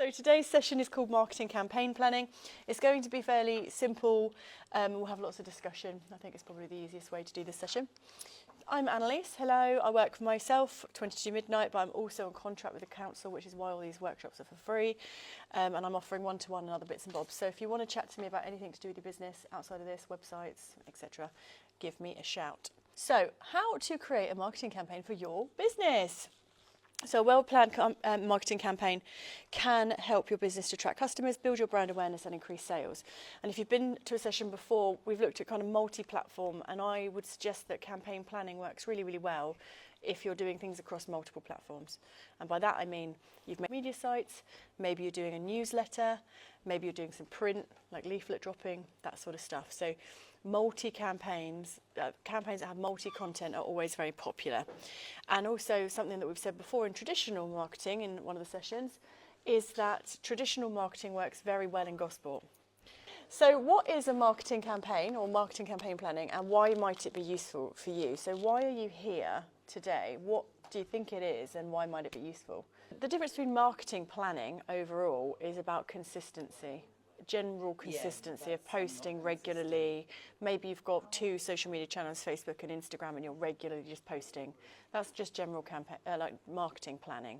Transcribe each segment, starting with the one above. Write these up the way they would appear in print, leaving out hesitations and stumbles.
So today's session is called Marketing Campaign Planning. It's going to be fairly simple. We'll have lots of discussion. I think it's probably the easiest way to do this session. I'm Annalise. Hello. I work for myself, 22 Midnight, but I'm also on contract with the council, which is why all these workshops are for free. And I'm offering one-to-one and other bits and bobs. So if you want to chat to me about anything to do with your business outside of this, websites, etc., give me a shout. So how to create a marketing campaign for your business? So a well-planned marketing campaign can help your business to attract customers, build your brand awareness and increase sales. And if you've been to a session before, we've looked at kind of multi-platform, and I would suggest that campaign planning works really, really well if you're doing things across multiple platforms. And by that I mean you've made media sites, maybe you're doing a newsletter, maybe you're doing some print, like leaflet dropping, that sort of stuff. So multi-campaigns, campaigns that have multi-content are always very popular. And also something that we've said before in traditional marketing in one of the sessions is that traditional marketing works very well in Gosport. So what is a marketing campaign or marketing campaign planning, and why might it be useful for you? So why are you here today? What do you think it is and why might it be useful? The difference between marketing planning overall is about consistency. General consistency of posting regularly. Maybe you've got 2 social media channels, Facebook and Instagram, and you're regularly just posting. That's just general campaign, like marketing planning.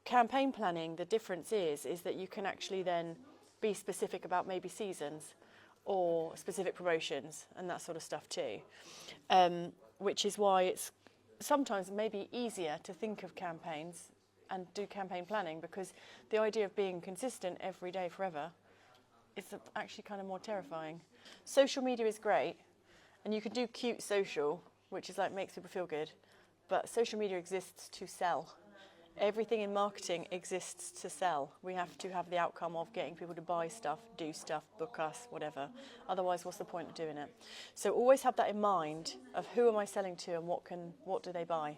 Campaign planning, the difference is that you can actually then be specific about maybe seasons or specific promotions and that sort of stuff too, which is why it's sometimes maybe easier to think of campaigns and do campaign planning, because the idea of being consistent every day forever is actually kind of more terrifying. Social media is great, and you can do cute social, which is like makes people feel good, but social media exists to sell. Everything in marketing exists to sell. We have to have the outcome of getting people to buy stuff, do stuff, book us, whatever. Otherwise, what's the point of doing it? So always have that in mind of who am I selling to and what do they buy?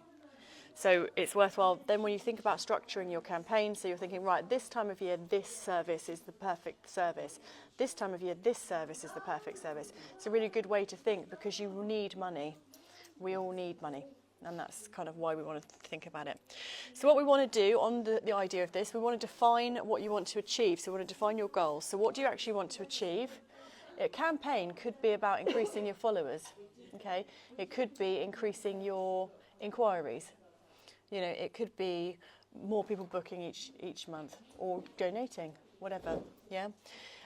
So it's worthwhile then when you think about structuring your campaign, so you're thinking, right, this time of year, this service is the perfect service. This time of year, this service is the perfect service. It's a really good way to think because you need money. We all need money. And that's kind of why we want to think about it. So what we want to do on the idea of this, we want to define what you want to achieve. So we want to define your goals. So what do you actually want to achieve? A campaign could be about increasing your followers. Okay, it could be increasing your inquiries. You know, it could be more people booking each month or donating, whatever, yeah?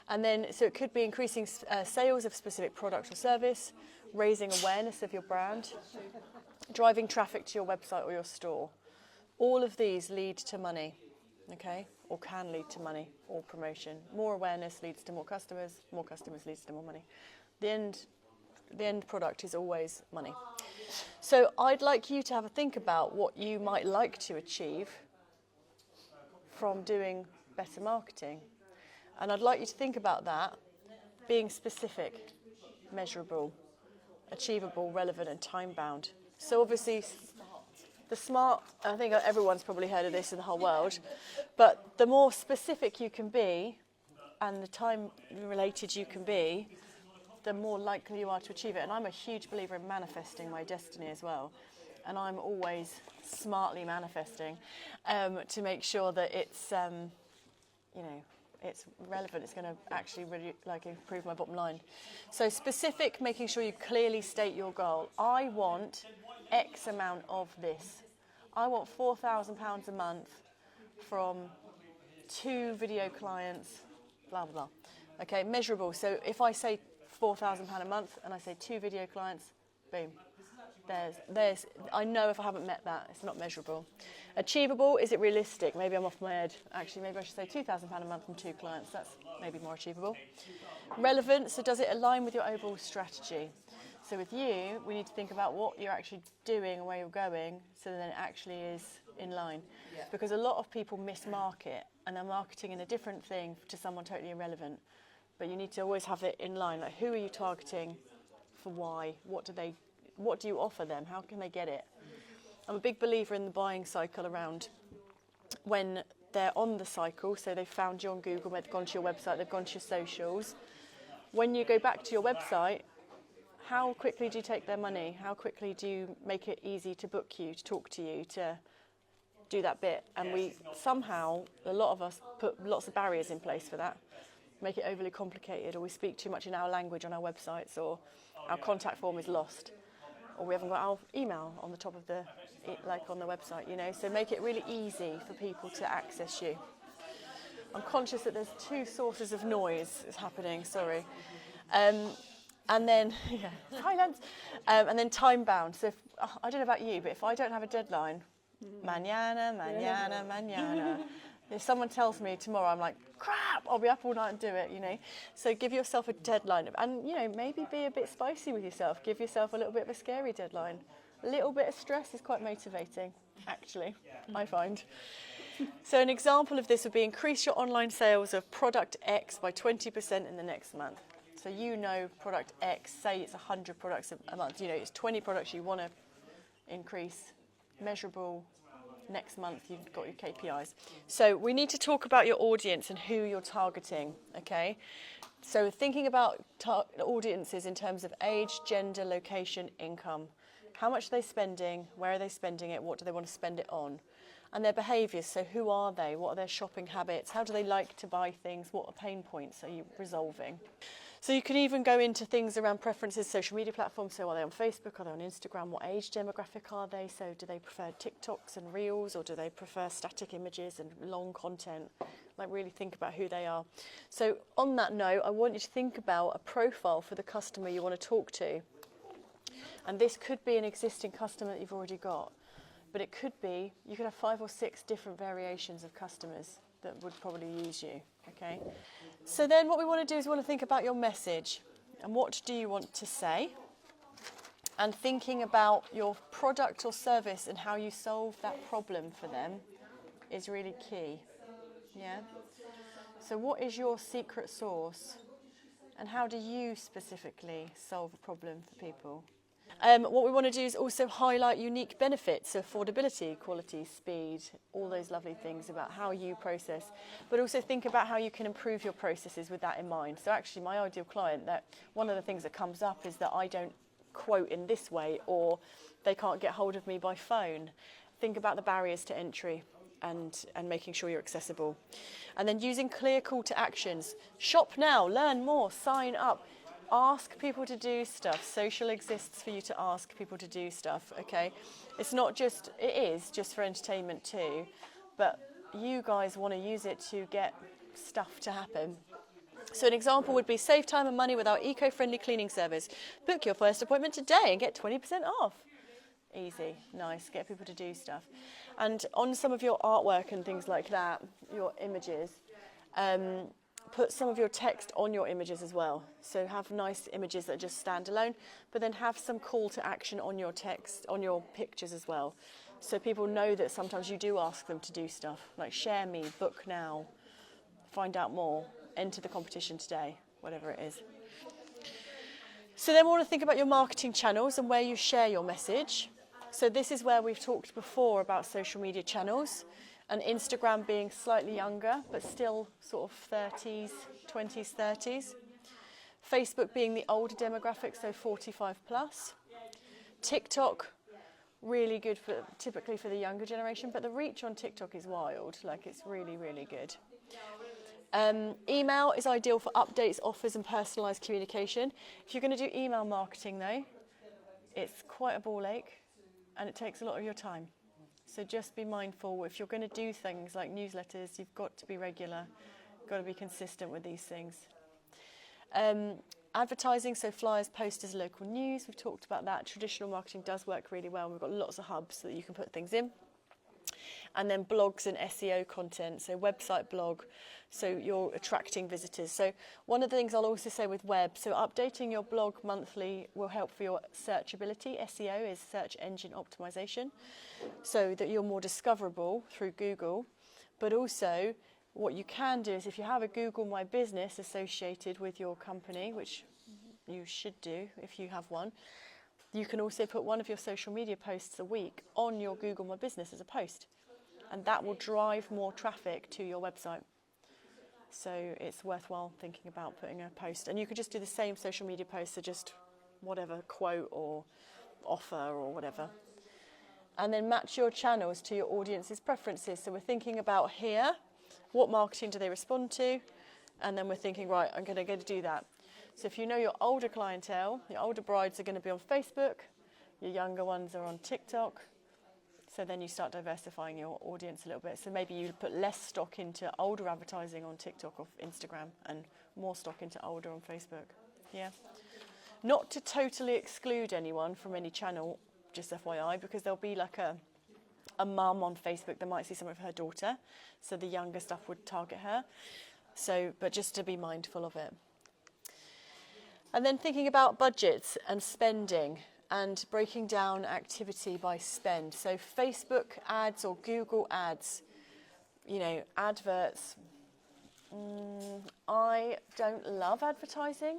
And then, so it could be increasing sales of specific product or service, raising awareness of your brand, driving traffic to your website or your store. All of these lead to money, okay? Or can lead to money or promotion. More awareness leads to more customers leads to more money. The end product is always money. So I'd like you to have a think about what you might like to achieve from doing better marketing. And I'd like you to think about that being specific, measurable, achievable, relevant and time-bound. So obviously the SMART, I think everyone's probably heard of this in the whole world, but the more specific you can be and the time-related you can be, the more likely you are to achieve it. And I'm a huge believer in manifesting my destiny as well. And I'm always smartly manifesting to make sure that it's, you know, it's relevant. It's going to actually really improve my bottom line. So specific, making sure you clearly state your goal. I want X amount of this. I want £4,000 a month from 2 video clients, blah, blah, blah. Okay, measurable. So if I say £4,000 a month and I say 2 video clients, boom. There's. I know if I haven't met that, it's not measurable. Achievable, is it realistic? Maybe I'm off my head. Actually, maybe I should say £2,000 a month from 2 clients. That's maybe more achievable. Relevant, so does it align with your overall strategy? So with you, we need to think about what you're actually doing and where you're going, so then it actually is in line. Yeah. Because a lot of people mismarket and they're marketing in a different thing to someone totally irrelevant. But you need to always have it in line. Like, who are you targeting? For why? What do you offer them? How can they get it? I'm a big believer in the buying cycle around when they're on the cycle. So they've found you on Google, they've gone to your website, they've gone to your socials. When you go back to your website, how quickly do you take their money? How quickly do you make it easy to book you, to talk to you, to do that bit, and we somehow, a lot of us put lots of barriers in place for that, make it overly complicated, or we speak too much in our language on our websites, or our contact form is lost, or we haven't got our email on the top of the, like on the website, you know, so make it really easy for people to access you. I'm conscious that there's two sources of noise is happening, sorry. And then, silence, and then time bound. So if, I don't know about you, but if I don't have a deadline, mañana. If someone tells me tomorrow, I'm like, crap, I'll be up all night and do it, you know. So give yourself a deadline, and, you know, maybe be a bit spicy with yourself. Give yourself a little bit of a scary deadline. A little bit of stress is quite motivating, actually, I find. So an example of this would be increase your online sales of product X by 20% in the next month. So you know product X, say it's 100 products a month, you know, it's 20 products you want to increase, measurable, next month you've got your KPIs. So we need to talk about your audience and who you're targeting, okay? So thinking about audiences in terms of age, gender, location, income. How much are they spending? Where are they spending it? What do they want to spend it on? And their behaviours, so who are they? What are their shopping habits? How do they like to buy things? What are pain points are you resolving? So you can even go into things around preferences, social media platforms. So are they on Facebook? Are they on Instagram? What age demographic are they? So do they prefer TikToks and Reels, or do they prefer static images and long content? Like really think about who they are. So on that note, I want you to think about a profile for the customer you want to talk to. And this could be an existing customer that you've already got. But it could be, you could have 5 or 6 different variations of customers that would probably use you, okay? So then what we want to do is we want to think about your message and what do you want to say, and thinking about your product or service and how you solve that problem for them is really key, yeah? So what is your secret sauce, and how do you specifically solve a problem for people? What we want to do is also highlight unique benefits, so affordability, quality, speed, all those lovely things about how you process, but also think about how you can improve your processes with that in mind. So actually my ideal client, that one of the things that comes up is that I don't quote in this way, or they can't get hold of me by phone. Think about the barriers to entry and making sure you're accessible. And then using clear call to actions. Shop now, learn more, sign up. Ask people to do stuff. Social exists for you to ask people to do stuff, okay? It's not just, it is just for entertainment too, but you guys want to use it to get stuff to happen. So an example would be save time and money with our eco-friendly cleaning service. Book your first appointment today and get 20% off. Easy, nice, get people to do stuff. And on some of your artwork and things like that, your images, put some of your text on your images as well. So have nice images that just stand alone, but then have some call to action on your text, on your pictures as well. So people know that sometimes you do ask them to do stuff, like share me, book now, find out more, enter the competition today, whatever it is. So then we want to think about your marketing channels and where you share your message. So this is where we've talked before about social media channels. And Instagram being slightly younger, but still sort of 30s, 20s, 30s. Facebook being the older demographic, so 45 plus. TikTok, really good for typically for the younger generation, but the reach on TikTok is wild. Like it's really, really good. Email is ideal for updates, offers, and personalised communication. If you're going to do email marketing, though, it's quite a ball ache, and it takes a lot of your time. So just be mindful, if you're going to do things like newsletters, you've got to be regular, you've got to be consistent with these things. Advertising, so flyers, posters, local news, we've talked about that. Traditional marketing does work really well. We've got lots of hubs that you can put things in. And then blogs and SEO content, so website blog, so you're attracting visitors. So one of the things I'll also say with web, so updating your blog monthly will help for your searchability. SEO is search engine optimization, so that you're more discoverable through Google. But also what you can do is if you have a Google My Business associated with your company, which you should do if you have one, you can also put one of your social media posts a week on your Google My Business as a post. And that will drive more traffic to your website. So it's worthwhile thinking about putting a post. And you could just do the same social media post, so just whatever quote or offer or whatever. And then match your channels to your audience's preferences. So we're thinking about here, what marketing do they respond to? And then we're thinking, right, I'm going to do that. So if you know your older clientele, your older brides are going to be on Facebook, your younger ones are on TikTok. So then you start diversifying your audience a little bit. So maybe you put less stock into older advertising on TikTok or Instagram and more stock into older on Facebook. Yeah. Not to totally exclude anyone from any channel, just FYI, because there'll be like a mum on Facebook that might see some of her daughter. So the younger stuff would target her. So, but just to be mindful of it. And then thinking about budgets and spending and breaking down activity by spend. So Facebook ads or Google ads, you know, adverts. I don't love advertising,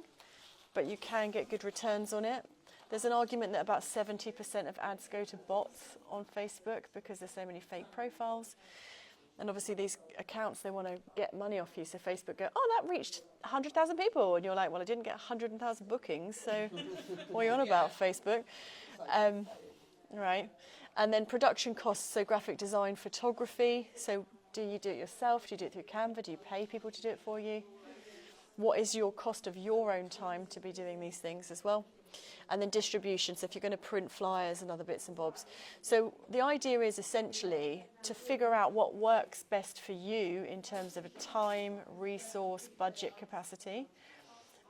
but you can get good returns on it. There's an argument that about 70% of ads go to bots on Facebook because there's so many fake profiles. And obviously these accounts, they want to get money off you. So Facebook go, oh, that reached 100,000 people. And you're like, well, I didn't get 100,000 bookings. So what are you on about, Facebook? Right. And then production costs, so graphic design, photography. So do you do it yourself? Do you do it through Canva? Do you pay people to do it for you? What is your cost of your own time to be doing these things as well? And then distribution, so if you're going to print flyers and other bits and bobs. So the idea is essentially to figure out what works best for you in terms of a time, resource, budget capacity,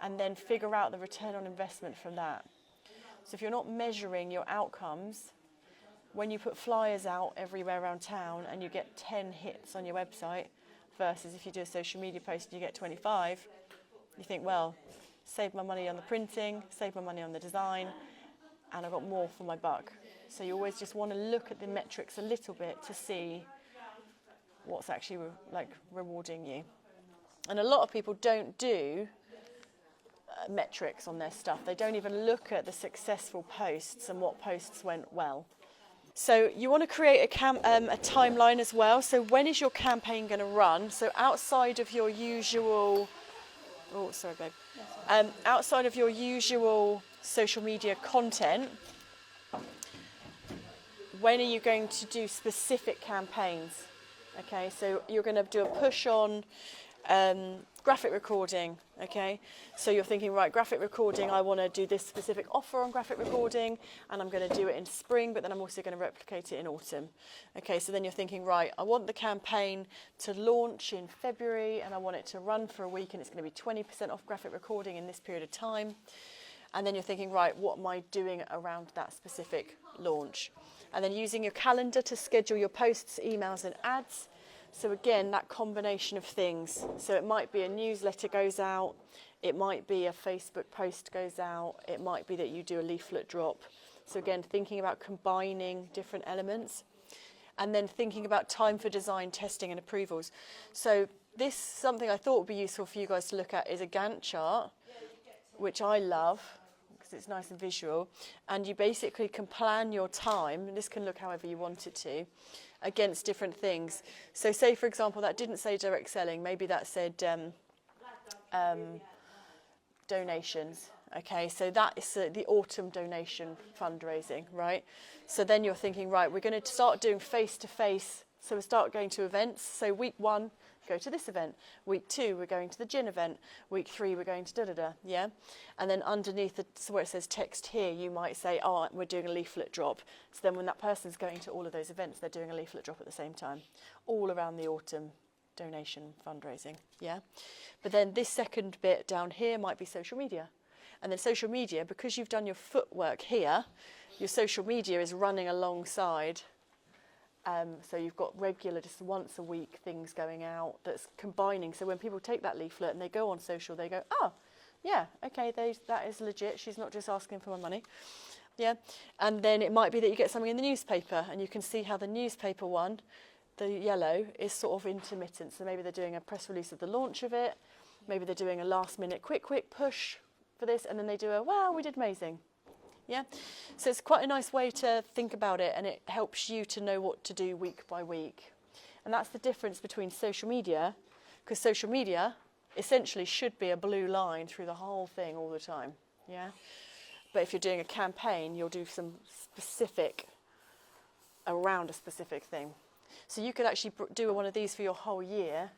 and then figure out the return on investment from that. So if you're not measuring your outcomes, when you put flyers out everywhere around town and you get 10 hits on your website versus if you do a social media post and you get 25, you think, well, save my money on the printing, save my money on the design, and I got more for my buck. So you always just want to look at the metrics a little bit to see what's actually rewarding you. And a lot of people don't do metrics on their stuff. They don't even look at the successful posts and what posts went well. So you want to create a timeline as well. So when is your campaign going to run? So outside of your usual... Oh, sorry, babe. Outside of your usual social media content, when are you going to do specific campaigns? Okay, so you're going to do a push on graphic recording, okay? So you're thinking, right, graphic recording, I want to do this specific offer on graphic recording, and I'm going to do it in spring, but then I'm also going to replicate it in autumn. Okay, so then you're thinking, right, I want the campaign to launch in February, and I want it to run for a week, and it's going to be 20% off graphic recording in this period of time. And then you're thinking, right, what am I doing around that specific launch? And then using your calendar to schedule your posts, emails, and ads. So again, that combination of things. So it might be a newsletter goes out, it might be a Facebook post goes out, it might be that you do a leaflet drop. So again, thinking about combining different elements. And then thinking about time for design, testing and approvals. So this, something I thought would be useful for you guys to look at is a Gantt chart, which I love because it's nice and visual. And you basically can plan your time, and this can look however you want it to, against different things. So say, for example, that didn't say direct selling, maybe that said donations. Okay, so that is the autumn donation fundraising, right? So then you're thinking, right, we're going to start doing face-to-face, so we start going to events. So week 1, go to this event. Week 2, we're going to the gin event. Week 3, we're going to da-da-da, yeah? And then underneath, so where it says text here, you might say, oh, we're doing a leaflet drop. So then when that person's going to all of those events, they're doing a leaflet drop at the same time, all around the autumn donation fundraising, yeah? But then this second bit down here might be social media. And then social media, because you've done your footwork here, your social media is running alongside. So you've got regular, just once a week things going out that's combining. So when people take that leaflet and they go on social, they go, oh, yeah, okay, that is legit. She's not just asking for my money. Yeah. And then it might be that you get something in the newspaper and you can see how the newspaper one, the yellow, is sort of intermittent. So maybe they're doing a press release of the launch of it. Maybe they're doing a last minute quick push for this. And then they do wow, we did amazing. Yeah, so it's quite a nice way to think about it, and it helps you to know what to do week by week. And that's the difference between social media, because social media essentially should be a blue line through the whole thing all the time. Yeah, but if you're doing a campaign, you'll do some specific around a specific thing. So you could actually do one of these for your whole year,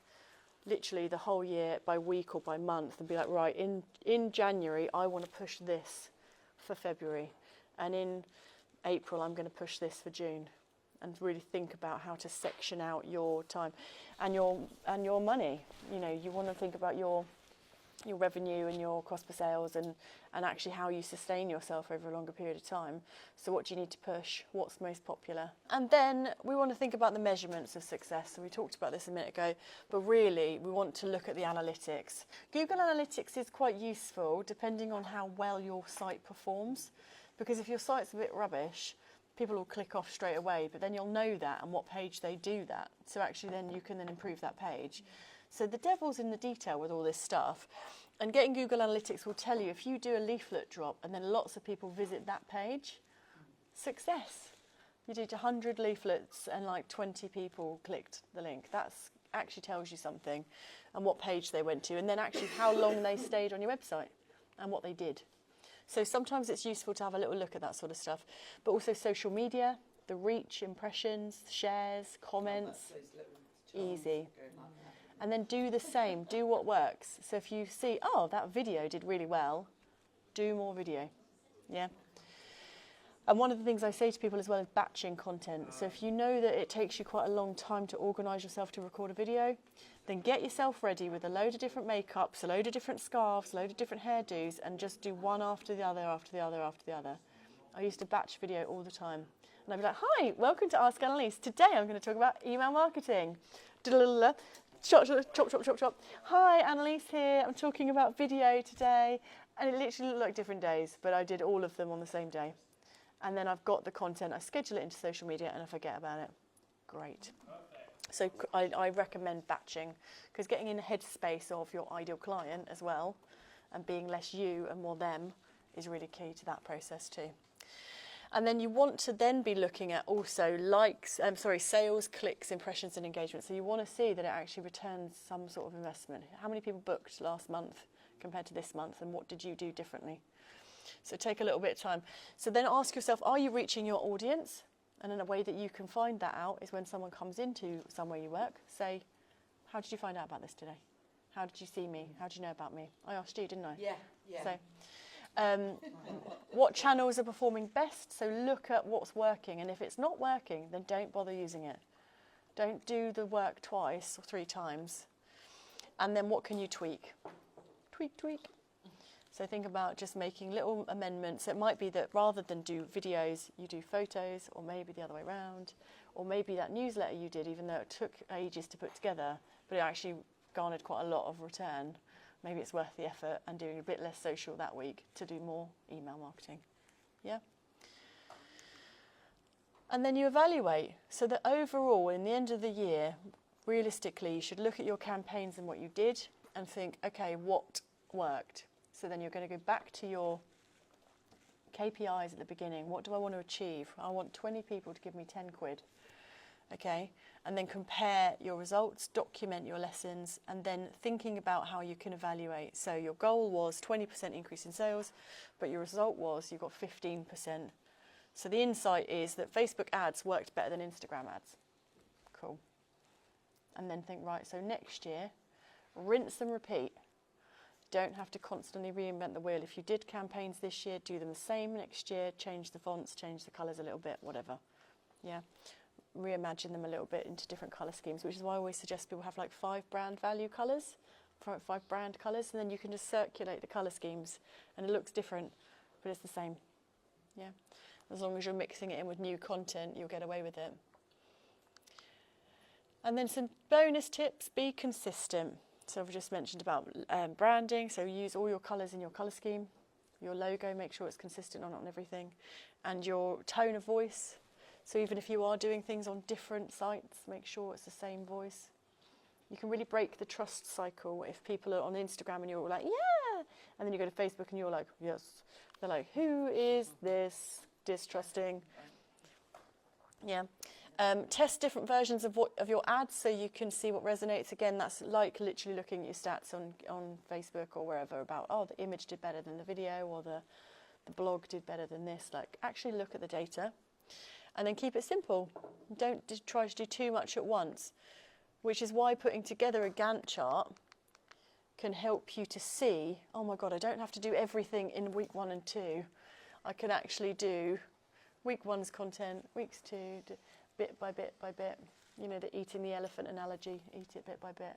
literally the whole year by week or by month, and be like, right, in January I want to push this for February, and in April I'm going to push this for June, and really think about how to section out your time and your money. You know, you want to think about your revenue and your cost per sales, and actually how you sustain yourself over a longer period of time. So what do you need to push? What's most popular? And then we want to think about the measurements of success. So we talked about this a minute ago, but really we want to look at the analytics. Google Analytics is quite useful depending on how well your site performs, because if your site's a bit rubbish, people will click off straight away, but then you'll know that and what page they do that. So actually then you can then improve that page. So the devil's in the detail with all this stuff. And getting Google Analytics will tell you if you do a leaflet drop and then lots of people visit that page, success. You did 100 leaflets and like 20 people clicked the link. That actually tells you something, and what page they went to, and then actually how long they stayed on your website and what they did. So sometimes it's useful to have a little look at that sort of stuff. But also social media, the reach, impressions, shares, comments, easy. And then do the same, do what works. So if you see, oh, that video did really well, do more video, yeah? And one of the things I say to people as well is batching content. So if you know that it takes you quite a long time to organise yourself to record a video, then get yourself ready with a load of different makeups, a load of different scarves, a load of different hairdos, and just do one after the other, after the other, after the other. I used to batch video all the time. And I'd be like, hi, welcome to Ask Annalise. Today I'm going to talk about email marketing. Chop, chop, chop, chop, chop. Hi, Annalise here. I'm talking about video today. And it literally looked like different days, but I did all of them on the same day. And then I've got the content, I schedule it into social media, and I forget about it. Great. So I recommend batching, because getting in the headspace of your ideal client as well, and being less you and more them, is really key to that process too. And then you want to then be looking at also sales, clicks, impressions and engagement. So you want to see that it actually returns some sort of investment. How many people booked last month compared to this month, and what did you do differently? So take a little bit of time. So then ask yourself, are you reaching your audience? And in a way that you can find that out is when someone comes into somewhere you work, say, how did you find out about this today? How did you see me? How did you know about me? I asked you, didn't I? Yeah. So, what channels are performing best? So look at what's working, and if it's not working, then don't bother using it. Don't do the work twice or 3 times. And then what can you tweak? Tweak. So think about just making little amendments. It might be that rather than do videos, you do photos, or maybe the other way around, or maybe that newsletter you did, even though it took ages to put together, but it actually garnered quite a lot of return. Maybe it's worth the effort, and doing a bit less social that week to do more email marketing. Yeah? And then you evaluate. So that overall, in the end of the year, realistically, you should look at your campaigns and what you did and think, okay, what worked? So then you're going to go back to your KPIs at the beginning. What do I want to achieve? I want 20 people to give me 10 quid. Okay, and then compare your results, document your lessons, and then thinking about how you can evaluate. So your goal was 20% increase in sales, but your result was you got 15%. So the insight is that Facebook ads worked better than Instagram ads. Cool. And then think, right, so next year, rinse and repeat. Don't have to constantly reinvent the wheel. If you did campaigns this year, do them the same next year, change the fonts, change the colours a little bit, whatever. Yeah. Reimagine them a little bit into different colour schemes, which is why I always suggest people have like 5 brand value colours, 5 brand colours, and then you can just circulate the colour schemes, and it looks different, but it's the same. Yeah, as long as you're mixing it in with new content, you'll get away with it. And then some bonus tips: be consistent. So I've just mentioned about branding, so use all your colours in your colour scheme. Your logo, make sure it's consistent on everything, and your tone of voice. So even if you are doing things on different sites, make sure it's the same voice. You can really break the trust cycle if people are on Instagram and you're like, yeah, and then you go to Facebook and you're like, yes. They're like, who is this distrusting? Yeah. Test different versions of your ads so you can see what resonates. Again, that's like literally looking at your stats on Facebook or wherever about, oh, the image did better than the video, or the blog did better than this. Like, actually look at the data. And then keep it simple. Don't try to do too much at once, which is why putting together a Gantt chart can help you to see, oh my God, I don't have to do everything in week 1 and 2. I can actually do week 1's content, weeks 2, bit by bit by bit. You know, the eating the elephant analogy, eat it bit by bit.